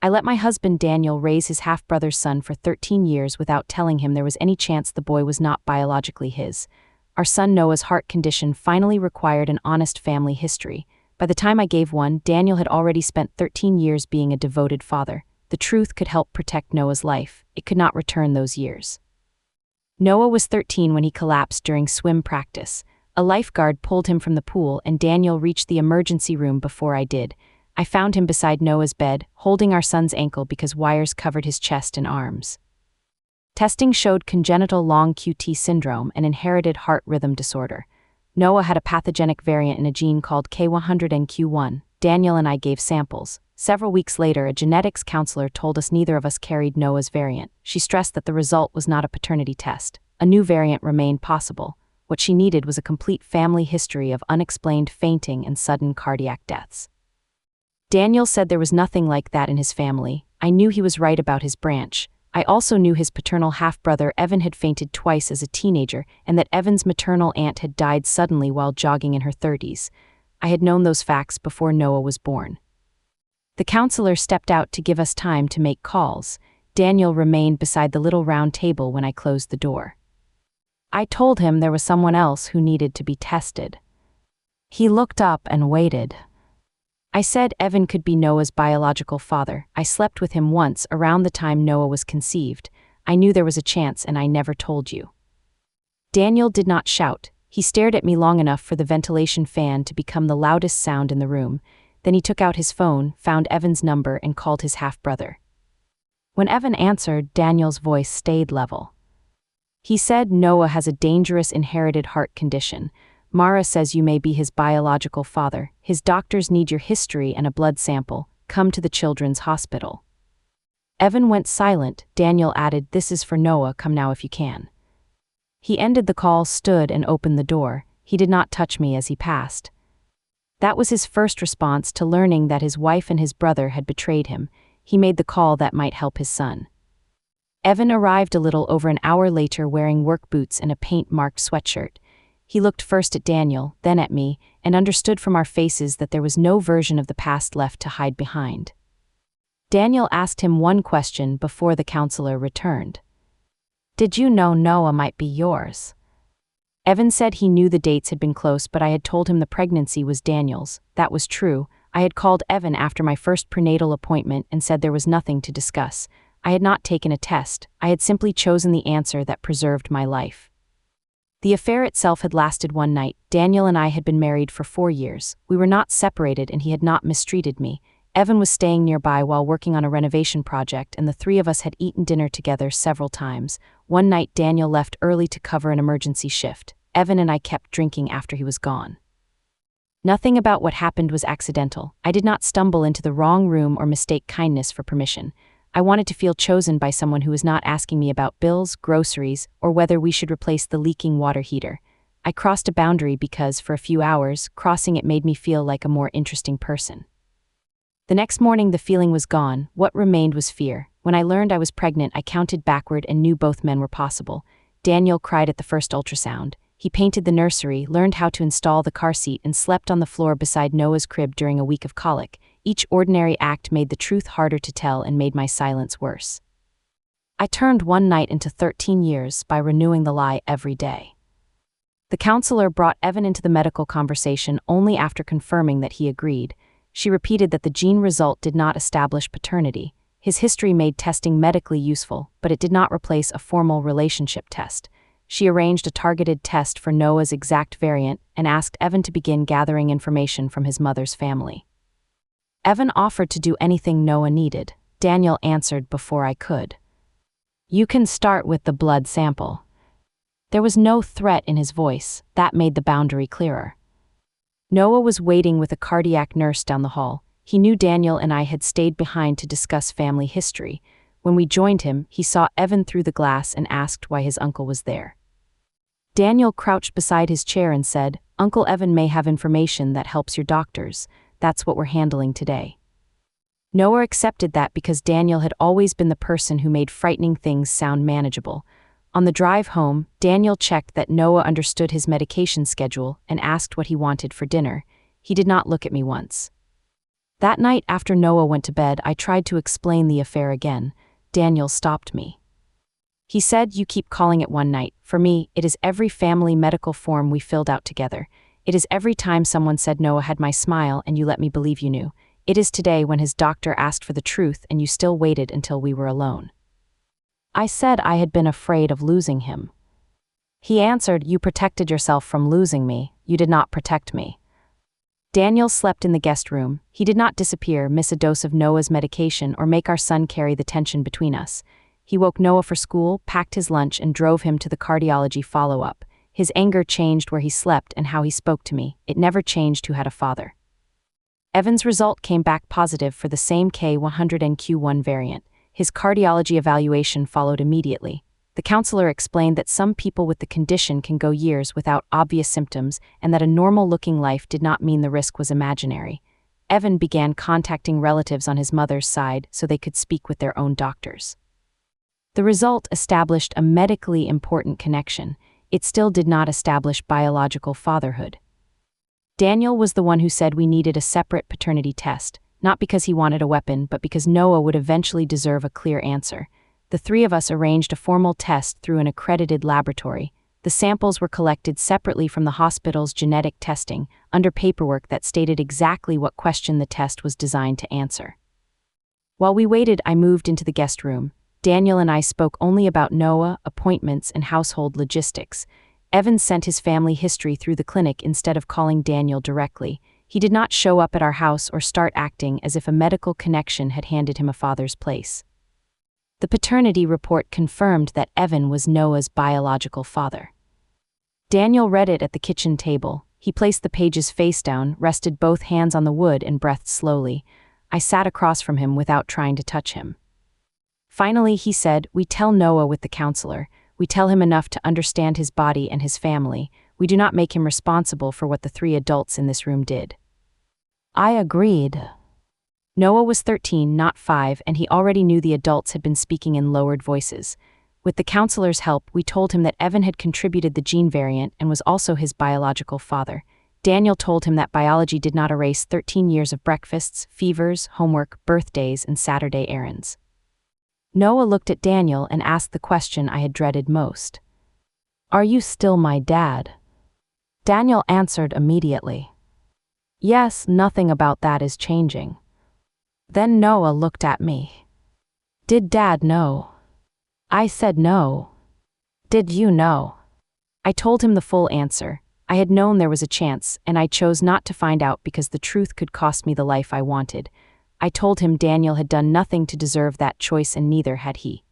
I let my husband Daniel raise his half-brother's son for 13 years without telling him there was any chance the boy was not biologically his. Our son Noah's heart condition finally required an honest family history. By the time I gave one, Daniel had already spent 13 years being a devoted father. The truth could help protect Noah's life. It could not return those years. Noah was 13 when he collapsed during swim practice. A lifeguard pulled him from the pool and Daniel reached the emergency room before I did. I found him beside Noah's bed, holding our son's ankle because wires covered his chest and arms. Testing showed congenital long QT syndrome, an inherited heart rhythm disorder. Noah had a pathogenic variant in a gene called K100NQ1. Daniel and I gave samples. Several weeks later, a genetics counselor told us neither of us carried Noah's variant. She stressed that the result was not a paternity test. A new variant remained possible. What she needed was a complete family history of unexplained fainting and sudden cardiac deaths. Daniel said there was nothing like that in his family. I knew he was right about his branch. I also knew his paternal half-brother Evan had fainted twice as a teenager and that Evan's maternal aunt had died suddenly while jogging in her 30s. I had known those facts before Noah was born. The counselor stepped out to give us time to make calls. Daniel remained beside the little round table when I closed the door. I told him there was someone else who needed to be tested. He looked up and waited. I said Evan could be Noah's biological father. I slept with him once around the time Noah was conceived. I knew there was a chance and I never told you. Daniel did not shout. He stared at me long enough for the ventilation fan to become the loudest sound in the room. Then he took out his phone, found Evan's number, and called his half-brother. When Evan answered, Daniel's voice stayed level. He said Noah has a dangerous inherited heart condition. Mara says you may be his biological father. His doctors need your history and a blood sample. Come to the children's hospital. Evan went silent. Daniel added, "This is for Noah. Come now if you can." He ended the call, stood, and opened the door. He did not touch me as he passed. That was his first response to learning that his wife and his brother had betrayed him. He made the call that might help his son. Evan arrived a little over an hour later wearing work boots and a paint-marked sweatshirt. He looked first at Daniel, then at me, and understood from our faces that there was no version of the past left to hide behind. Daniel asked him one question before the counselor returned. "Did you know Noah might be yours?" Evan said he knew the dates had been close, but I had told him the pregnancy was Daniel's. That was true. I had called Evan after my first prenatal appointment and said there was nothing to discuss. I had not taken a test. I had simply chosen the answer that preserved my life. The affair itself had lasted one night. Daniel and I had been married for 4 years. We were not separated and he had not mistreated me. Evan was staying nearby while working on a renovation project, and the three of us had eaten dinner together several times. One night Daniel left early to cover an emergency shift. Evan and I kept drinking after he was gone. Nothing about what happened was accidental. I did not stumble into the wrong room or mistake kindness for permission. I wanted to feel chosen by someone who was not asking me about bills, groceries, or whether we should replace the leaking water heater. I crossed a boundary because, for a few hours, crossing it made me feel like a more interesting person. The next morning the feeling was gone. What remained was fear. When I learned I was pregnant, I counted backward and knew both men were possible. Daniel cried at the first ultrasound. He painted the nursery, learned how to install the car seat, and slept on the floor beside Noah's crib during a week of colic. Each ordinary act made the truth harder to tell and made my silence worse. I turned one night into 13 years by renewing the lie every day. The counselor brought Evan into the medical conversation only after confirming that he agreed. She repeated that the gene result did not establish paternity. His history made testing medically useful, but it did not replace a formal relationship test. She arranged a targeted test for Noah's exact variant and asked Evan to begin gathering information from his mother's family. Evan offered to do anything Noah needed. Daniel answered before I could. "You can start with the blood sample." There was no threat in his voice. That made the boundary clearer. Noah was waiting with a cardiac nurse down the hall. He knew Daniel and I had stayed behind to discuss family history. When we joined him, he saw Evan through the glass and asked why his uncle was there. Daniel crouched beside his chair and said, "Uncle Evan may have information that helps your doctors. That's what we're handling today." Noah accepted that because Daniel had always been the person who made frightening things sound manageable. On the drive home, Daniel checked that Noah understood his medication schedule and asked what he wanted for dinner. He did not look at me once. That night after Noah went to bed, I tried to explain the affair again. Daniel stopped me. He said, "You keep calling it one night. For me, it is every family medical form we filled out together. It is every time someone said Noah had my smile and you let me believe you knew. It is today when his doctor asked for the truth and you still waited until we were alone." I said I had been afraid of losing him. He answered, "You protected yourself from losing me. You did not protect me." Daniel slept in the guest room. He did not disappear, miss a dose of Noah's medication, or make our son carry the tension between us. He woke Noah for school, packed his lunch, and drove him to the cardiology follow-up. His anger changed where he slept and how he spoke to me. It never changed who had a father. Evan's result came back positive for the same K100NQ1 variant. His cardiology evaluation followed immediately. The counselor explained that some people with the condition can go years without obvious symptoms and that a normal-looking life did not mean the risk was imaginary. Evan began contacting relatives on his mother's side so they could speak with their own doctors. The result established a medically important connection. It still did not establish biological fatherhood. Daniel was the one who said we needed a separate paternity test, not because he wanted a weapon, but because Noah would eventually deserve a clear answer. The three of us arranged a formal test through an accredited laboratory. The samples were collected separately from the hospital's genetic testing, under paperwork that stated exactly what question the test was designed to answer. While we waited, I moved into the guest room. Daniel and I spoke only about Noah, appointments, and household logistics. Evan sent his family history through the clinic instead of calling Daniel directly. He did not show up at our house or start acting as if a medical connection had handed him a father's place. The paternity report confirmed that Evan was Noah's biological father. Daniel read it at the kitchen table. He placed the pages face down, rested both hands on the wood, and breathed slowly. I sat across from him without trying to touch him. Finally, he said, "We tell Noah with the counselor. We tell him enough to understand his body and his family. We do not make him responsible for what the three adults in this room did." I agreed. Noah was 13, not 5, and he already knew the adults had been speaking in lowered voices. With the counselor's help, we told him that Evan had contributed the gene variant and was also his biological father. Daniel told him that biology did not erase 13 years of breakfasts, fevers, homework, birthdays, and Saturday errands. Noah looked at Daniel and asked the question I had dreaded most. "Are you still my dad?" Daniel answered immediately. "Yes, nothing about that is changing." Then Noah looked at me. "Did Dad know?" I said no. "Did you know?" I told him the full answer. I had known there was a chance, and I chose not to find out because the truth could cost me the life I wanted. I told him Daniel had done nothing to deserve that choice, and neither had he.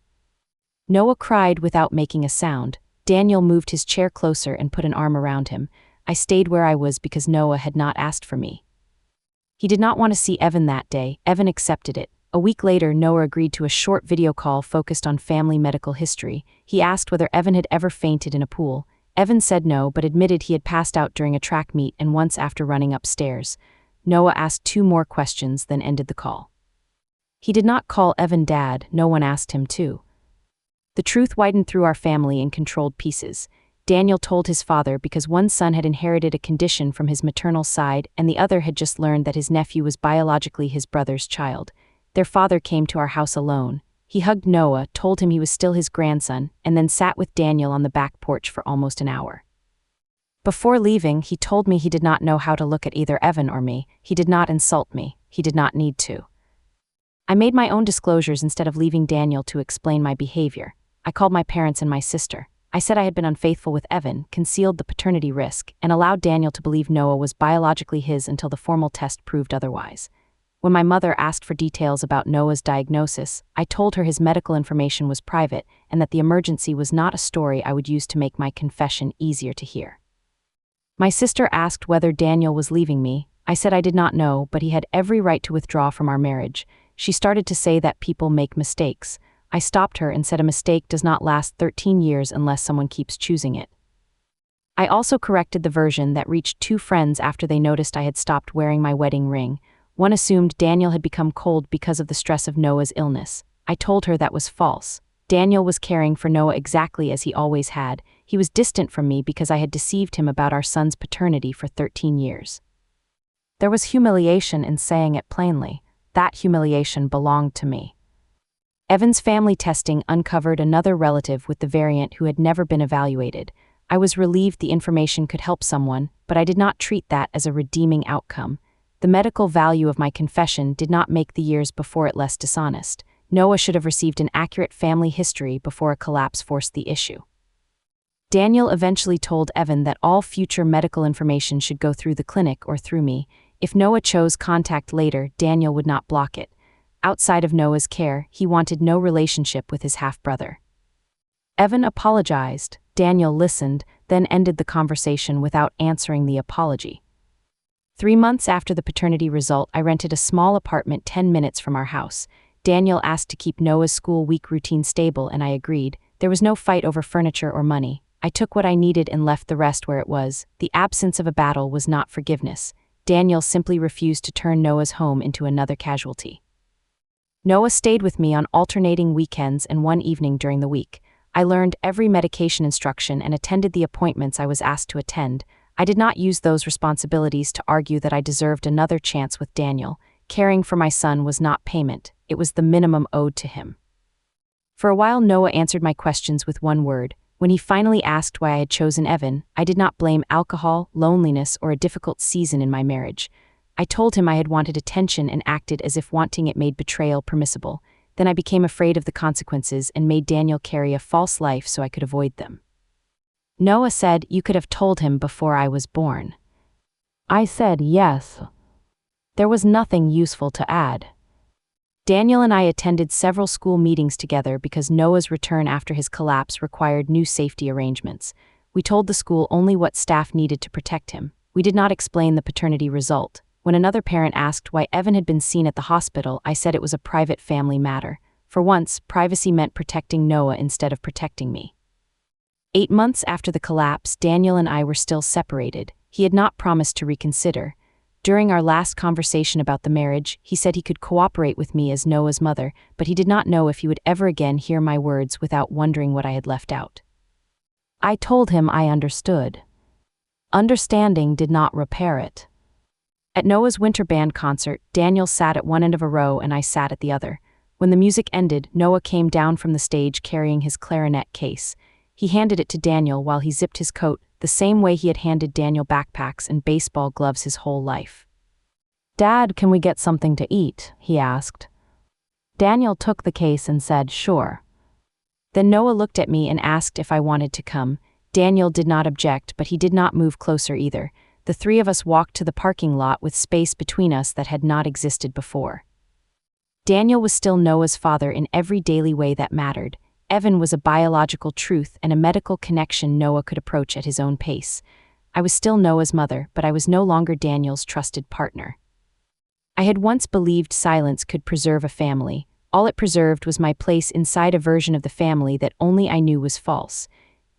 Noah cried without making a sound. Daniel moved his chair closer and put an arm around him. I stayed where I was because Noah had not asked for me. He did not want to see Evan that day. Evan accepted it. A week later, Noah agreed to a short video call focused on family medical history. He asked whether Evan had ever fainted in a pool. Evan said no, but admitted he had passed out during a track meet and once after running upstairs. Noah asked 2 more questions, then ended the call. He did not call Evan Dad. No one asked him to. The truth widened through our family in controlled pieces. Daniel told his father because one son had inherited a condition from his maternal side and the other had just learned that his nephew was biologically his brother's child. Their father came to our house alone. He hugged Noah, told him he was still his grandson, and then sat with Daniel on the back porch for almost an hour. Before leaving, he told me he did not know how to look at either Evan or me. He did not insult me. He did not need to. I made my own disclosures instead of leaving Daniel to explain my behavior. I called my parents and my sister. I said I had been unfaithful with Evan, concealed the paternity risk, and allowed Daniel to believe Noah was biologically his until the formal test proved otherwise. When my mother asked for details about Noah's diagnosis, I told her his medical information was private and that the emergency was not a story I would use to make my confession easier to hear. My sister asked whether Daniel was leaving me. I said I did not know, but he had every right to withdraw from our marriage. She started to say that people make mistakes. I stopped her and said a mistake does not last 13 years unless someone keeps choosing it. I also corrected the version that reached 2 friends after they noticed I had stopped wearing my wedding ring. One assumed Daniel had become cold because of the stress of Noah's illness. I told her that was false. Daniel was caring for Noah exactly as he always had. He was distant from me because I had deceived him about our son's paternity for 13 years. There was humiliation in saying it plainly. That humiliation belonged to me. Evan's family testing uncovered another relative with the variant who had never been evaluated. I was relieved the information could help someone, but I did not treat that as a redeeming outcome. The medical value of my confession did not make the years before it less dishonest. Noah should have received an accurate family history before a collapse forced the issue. Daniel eventually told Evan that all future medical information should go through the clinic or through me. If Noah chose contact later, Daniel would not block it. Outside of Noah's care, he wanted no relationship with his half-brother. Evan apologized. Daniel listened, then ended the conversation without answering the apology. 3 months after the paternity result, I rented a small apartment 10 minutes from our house. Daniel asked to keep Noah's school week routine stable, and I agreed. There was no fight over furniture or money. I took what I needed and left the rest where it was. The absence of a battle was not forgiveness. Daniel simply refused to turn Noah's home into another casualty. Noah stayed with me on alternating weekends and one evening during the week. I learned every medication instruction and attended the appointments I was asked to attend. I did not use those responsibilities to argue that I deserved another chance with Daniel. Caring for my son was not payment, it was the minimum owed to him. For a while, Noah answered my questions with one word. When he finally asked why I had chosen Evan, I did not blame alcohol, loneliness, or a difficult season in my marriage. I told him I had wanted attention and acted as if wanting it made betrayal permissible. Then I became afraid of the consequences and made Daniel carry a false life so I could avoid them. Noah said, "You could have told him before I was born." I said yes. There was nothing useful to add. Daniel and I attended several school meetings together because Noah's return after his collapse required new safety arrangements. We told the school only what staff needed to protect him. We did not explain the paternity result. When another parent asked why Evan had been seen at the hospital, I said it was a private family matter. For once, privacy meant protecting Noah instead of protecting me. 8 months after the collapse, Daniel and I were still separated. He had not promised to reconsider. During our last conversation about the marriage, he said he could cooperate with me as Noah's mother, but he did not know if he would ever again hear my words without wondering what I had left out. I told him I understood. Understanding did not repair it. At Noah's winter band concert, Daniel sat at one end of a row and I sat at the other. When the music ended, Noah came down from the stage carrying his clarinet case. He handed it to Daniel while he zipped his coat, the same way he had handed Daniel backpacks and baseball gloves his whole life. "Dad, can we get something to eat?" he asked. Daniel took the case and said, "Sure." Then Noah looked at me and asked if I wanted to come. Daniel did not object, but he did not move closer either. The three of us walked to the parking lot with space between us that had not existed before. Daniel was still Noah's father in every daily way that mattered. Evan was a biological truth and a medical connection Noah could approach at his own pace. I was still Noah's mother, but I was no longer Daniel's trusted partner. I had once believed silence could preserve a family. All it preserved was my place inside a version of the family that only I knew was false.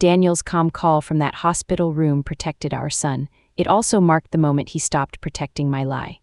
Daniel's calm call from that hospital room protected our son. It also marked the moment he stopped protecting my lie.